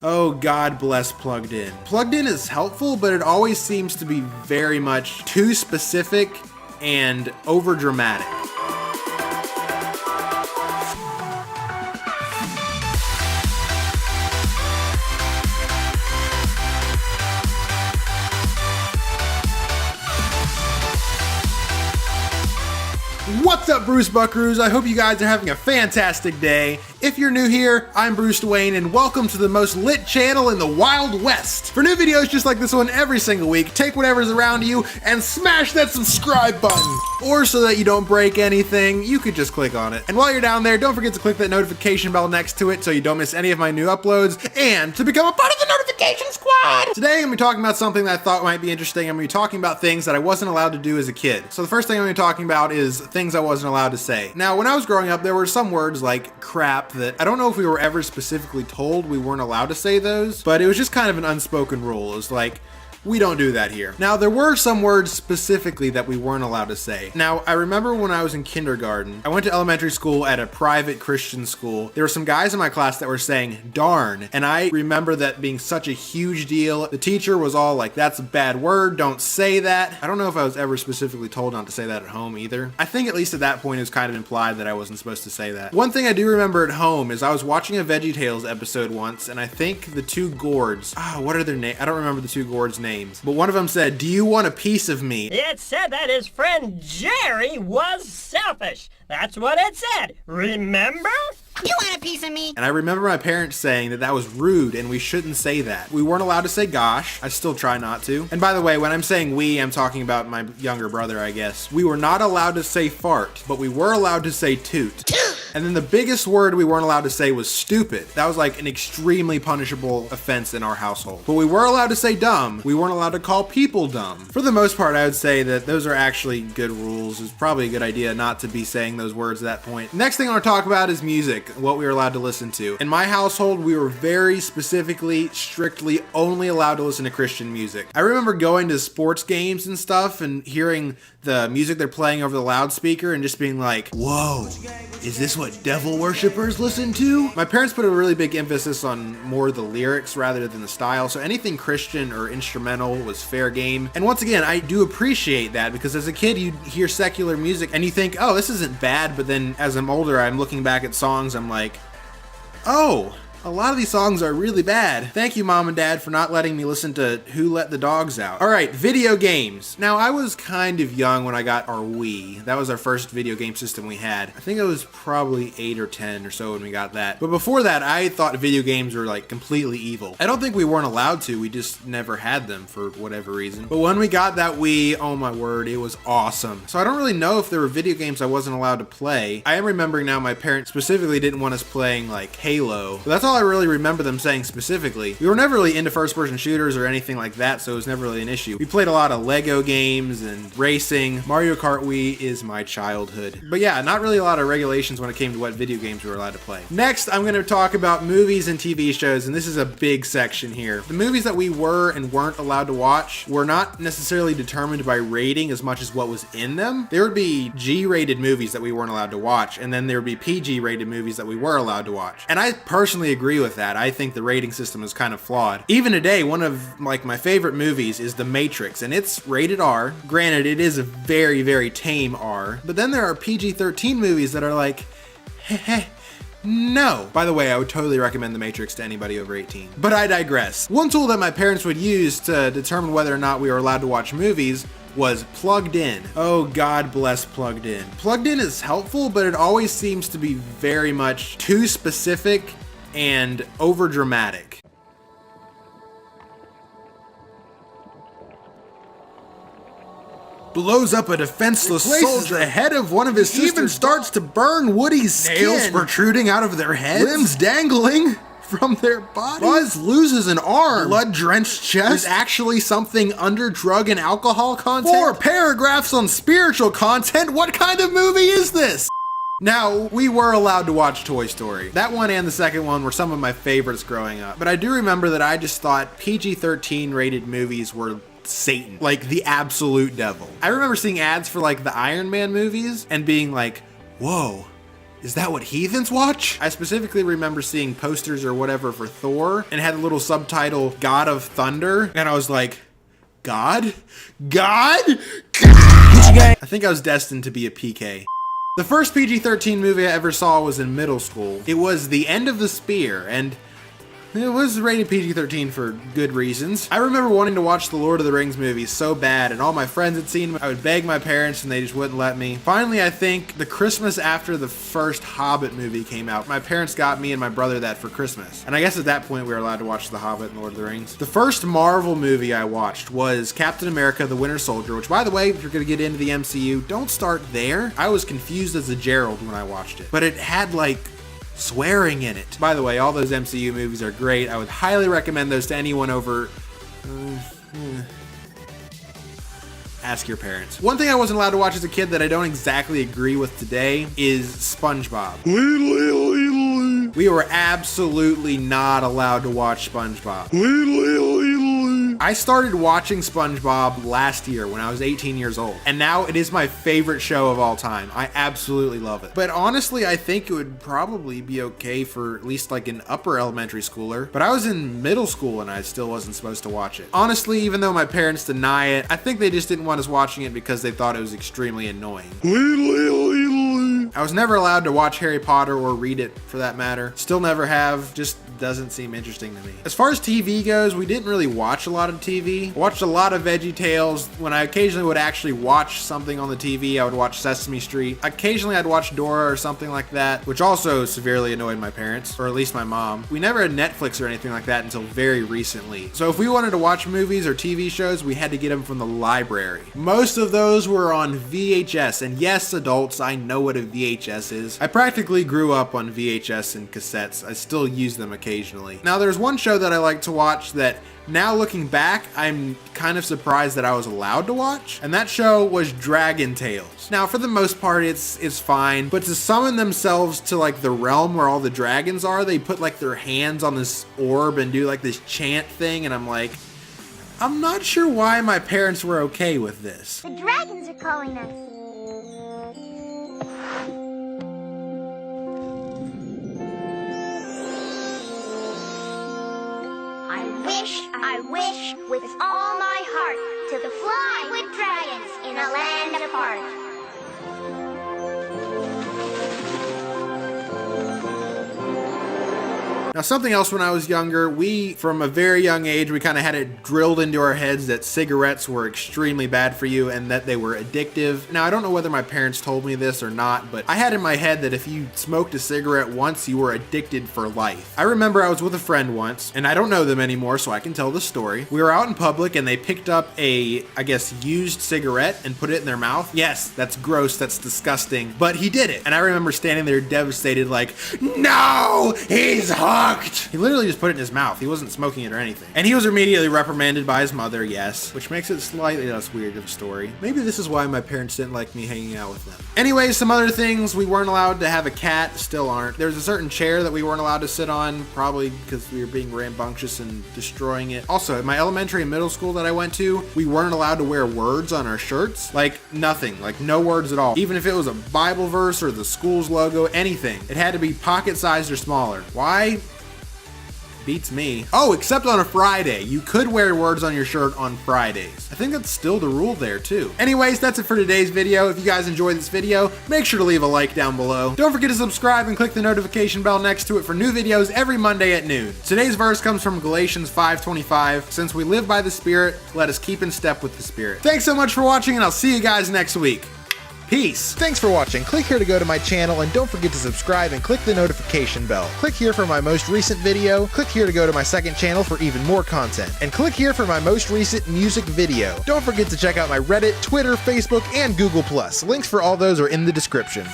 Oh, God bless Plugged In. Plugged In is helpful, but it always seems to be very much too specific and overdramatic. What's up, Bruce Buckaroos? I hope you guys are having a fantastic day. If you're new here, I'm Bruce Dwayne, and welcome to the most lit channel in the Wild West. For new videos just like this one every single week, take whatever's around you and smash that subscribe button. Or so that you don't break anything, you could just click on it. And while you're down there, don't forget to click that notification bell next to it so you don't miss any of my new uploads, and to become a part of the notification squad. Today, I'm gonna be talking about something that I thought might be interesting. I'm gonna be talking about things that I wasn't allowed to do as a kid. So the first thing I'm gonna be talking about is things I wasn't allowed to say. Now, when I was growing up, there were some words like crap that I don't know if we were ever specifically told we weren't allowed to say those, but it was just kind of an unspoken rule. It was like, we don't do that here. Now, there were some words specifically that we weren't allowed to say. Now, I remember when I was in kindergarten, I went to elementary school at a private Christian school. There were some guys in my class that were saying darn, and I remember that being such a huge deal. The teacher was all like, that's a bad word, don't say that. I don't know if I was ever specifically told not to say that at home either. I think at least at that point it was kind of implied that I wasn't supposed to say that. One thing I do remember at home is I was watching a VeggieTales episode once, and I think the two gourds, what are their names? I don't remember the two gourds' names. But one of them said, "Do you want a piece of me?" It said that his friend Jerry was selfish. That's what it said. Remember? You want a piece of me? And I remember my parents saying that that was rude and we shouldn't say that. We weren't allowed to say gosh. I still try not to. And by the way, when I'm saying we, I'm talking about my younger brother, I guess. We were not allowed to say fart, but we were allowed to say toot. And then the biggest word we weren't allowed to say was stupid. That was like an extremely punishable offense in our household. But we were allowed to say dumb. We weren't allowed to call people dumb. For the most part, I would say that those are actually good rules. It's probably a good idea not to be saying those words at that point. Next thing I want to talk about is music, what we were allowed to listen to. In my household, we were very specifically, strictly only allowed to listen to Christian music. I remember going to sports games and stuff and hearing the music they're playing over the loudspeaker and just being like, whoa, is this what devil worshippers listen to? My parents put a really big emphasis on more the lyrics rather than the style, so anything Christian or instrumental was fair game. And once again, I do appreciate that because as a kid, you hear secular music and you think, oh, this isn't bad, but then as I'm older, I'm looking back at songs, I'm like, oh, a lot of these songs are really bad. Thank you, Mom and Dad, for not letting me listen to Who Let the Dogs Out. All right, video games. Now, I was kind of young when I got our Wii. That was our first video game system we had. I think I was probably 8 or 10 or so when we got that. But before that, I thought video games were like completely evil. I don't think we weren't allowed to. We just never had them for whatever reason. But when we got that Wii, oh my word, it was awesome. So I don't really know if there were video games I wasn't allowed to play. I am remembering now my parents specifically didn't want us playing like Halo. But that's all I really remember them saying specifically. We were never really into first-person shooters or anything like that, so it was never really an issue. We played a lot of Lego games and racing. Mario Kart Wii is my childhood. But yeah, not really a lot of regulations when it came to what video games we were allowed to play. Next, I'm going to talk about movies and TV shows, and this is a big section here. The movies that we were and weren't allowed to watch were not necessarily determined by rating as much as what was in them. There would be G-rated movies that we weren't allowed to watch, and then there would be PG-rated movies that we were allowed to watch. And I personally agree with that. I think the rating system is kind of flawed. Even today, one of like my favorite movies is The Matrix, and it's rated R. Granted, it is a very, very tame R, but then there are PG-13 movies that are like, heh, no. By the way, I would totally recommend The Matrix to anybody over 18. But I digress. One tool that my parents would use to determine whether or not we were allowed to watch movies was Plugged In. Oh, God bless Plugged In. Plugged In is helpful, but it always seems to be very much too specific and overdramatic. Blows up a defenseless soldier. The head of one of his sisters even starts to burn Woody's skin. Nails protruding out of their heads. Limbs dangling from their bodies. Buzz loses an arm. Blood-drenched chest. Is actually something under drug and alcohol content. 4 paragraphs on spiritual content. What kind of movie is this? Now, we were allowed to watch Toy Story. That one and the second one were some of my favorites growing up. But I do remember that I just thought PG-13 rated movies were Satan, like the absolute devil. I remember seeing ads for like the Iron Man movies and being like, whoa, is that what heathens watch? I specifically remember seeing posters or whatever for Thor and it had the little subtitle, God of Thunder. And I was like, God? God? I think I was destined to be a PK. The first PG-13 movie I ever saw was in middle school. It was The End of the Spear, and it was rated PG-13 for good reasons. I remember wanting to watch the Lord of the Rings movies so bad, and all my friends had seen them. I would beg my parents, and they just wouldn't let me. Finally, I think the Christmas after the first Hobbit movie came out, my parents got me and my brother that for Christmas. And I guess at that point, we were allowed to watch The Hobbit and Lord of the Rings. The first Marvel movie I watched was Captain America: The Winter Soldier, which, by the way, if you're gonna get into the MCU, don't start there. I was confused as a Gerald when I watched it. But it had, like, swearing in it. By the way, all those MCU movies are great. I would highly recommend those to anyone over... ask your parents. One thing I wasn't allowed to watch as a kid that I don't exactly agree with today is SpongeBob. We were absolutely not allowed to watch SpongeBob. I started watching SpongeBob last year when I was 18 years old, and now it is my favorite show of all time. I absolutely love it. But honestly, I think it would probably be okay for at least like an upper elementary schooler, but I was in middle school and I still wasn't supposed to watch it. Honestly, even though my parents deny it, I think they just didn't want us watching it because they thought it was extremely annoying. I was never allowed to watch Harry Potter or read it for that matter. Still never have, just doesn't seem interesting to me. As far as TV goes, we didn't really watch a lot of TV. I watched a lot of VeggieTales. When I occasionally would actually watch something on the TV, I would watch Sesame Street. Occasionally I'd watch Dora or something like that, which also severely annoyed my parents, or at least my mom. We never had Netflix or anything like that until very recently. So if we wanted to watch movies or TV shows, we had to get them from the library. Most of those were on VHS, and yes, adults, I know what a VHS is. I practically grew up on VHS and cassettes. I still use them occasionally. Now there's one show that I like to watch that now looking back, I'm kind of surprised that I was allowed to watch, and that show was Dragon Tales. Now for the most part it's fine, but to summon themselves to like the realm where all the dragons are, they put like their hands on this orb and do like this chant thing, and I'm like, I'm not sure why my parents were okay with this. The dragons are calling us. I wish with all my heart to fly with dragons in a land apart. Now something else, when I was younger, from a very young age, we kind of had it drilled into our heads that cigarettes were extremely bad for you and that they were addictive. Now I don't know whether my parents told me this or not, but I had in my head that if you smoked a cigarette once, you were addicted for life. I remember I was with a friend once, and I don't know them anymore, so I can tell the story. We were out in public and they picked up a, I guess, used cigarette and put it in their mouth. Yes, that's gross, that's disgusting, but he did it. And I remember standing there devastated like, no, he's hooked. He literally just put it in his mouth. He wasn't smoking it or anything. And he was immediately reprimanded by his mother, yes, which makes it slightly less weird of a story. Maybe this is why my parents didn't like me hanging out with them. Anyway, some other things. We weren't allowed to have a cat, still aren't. There's a certain chair that we weren't allowed to sit on, probably because we were being rambunctious and destroying it. Also, at my elementary and middle school that I went to, we weren't allowed to wear words on our shirts. Like nothing, like no words at all. Even if it was a Bible verse or the school's logo, anything. It had to be pocket-sized or smaller. Why? Beats me. Oh, except on a Friday. You could wear words on your shirt on Fridays. I think that's still the rule there too. Anyways, that's it for today's video. If you guys enjoyed this video, make sure to leave a like down below. Don't forget to subscribe and click the notification bell next to it for new videos every Monday at noon. Today's verse comes from Galatians 5:25. Since we live by the Spirit, let us keep in step with the Spirit. Thanks so much for watching, and I'll see you guys next week. Peace. Thanks for watching. Click here to go to my channel, and don't forget to subscribe and click the notification bell. Click here for my most recent video. Click here to go to my second channel for even more content. And click here for my most recent music video. Don't forget to check out my Reddit, Twitter, Facebook, and Google+. Links for all those are in the description.